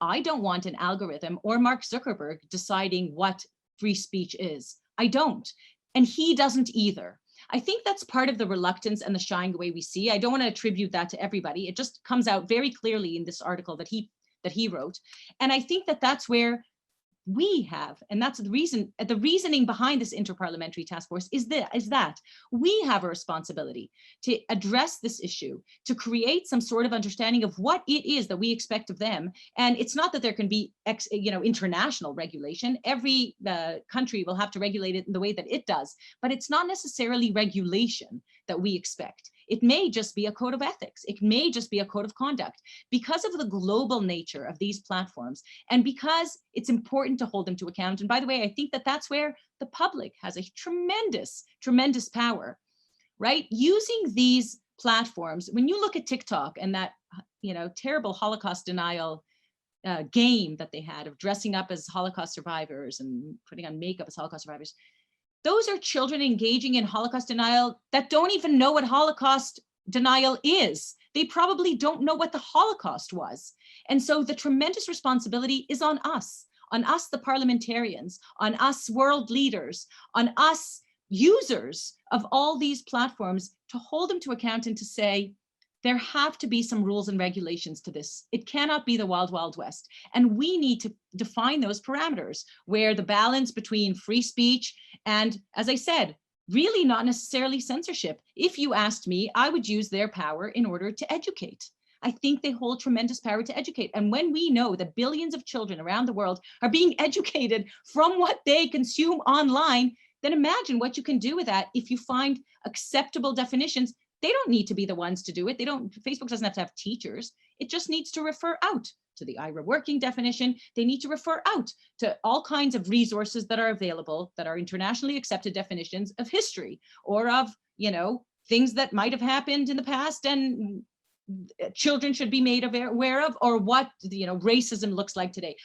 I don't want an algorithm or Mark Zuckerberg deciding what free speech is. I don't. And he doesn't either. I think that's part of the reluctance and the shying away we see. I don't want to attribute that to everybody. It just comes out very clearly in this article that he wrote. And I think that that's where we have, and that's the reasoning behind this interparliamentary task force is that we have a responsibility to address this issue, to create some sort of understanding of what it is that we expect of them. And it's not that there can be international regulation. Every country will have to regulate it in the way that it does, but it's not necessarily regulation that we expect. It may just be a code of ethics. It may just be a code of conduct. Because of the global nature of these platforms, and because it's important to hold them to account. And by the way, I think that that's where the public has a tremendous, tremendous power, right? Using these platforms, when you look at TikTok and that, terrible Holocaust denial game that they had of dressing up as Holocaust survivors and putting on makeup as Holocaust survivors, those are children engaging in Holocaust denial that don't even know what Holocaust denial is. They probably don't know what the Holocaust was. And so the tremendous responsibility is on us, the parliamentarians, on us world leaders, on us users of all these platforms, to hold them to account and to say, there have to be some rules and regulations to this. It cannot be the wild, wild west. And we need to define those parameters where the balance between free speech and, as I said, really not necessarily censorship. If you asked me, I would use their power in order to educate. I think they hold tremendous power to educate. And when we know that billions of children around the world are being educated from what they consume online, then imagine what you can do with that if you find acceptable definitions. They don't need to be the ones to do it. Facebook doesn't have to have teachers. It just needs to refer out to the IRA working definition. They need to refer out to all kinds of resources that are available that are internationally accepted definitions of history or of, things that might have happened in the past and children should be made aware of, or what, racism looks like today.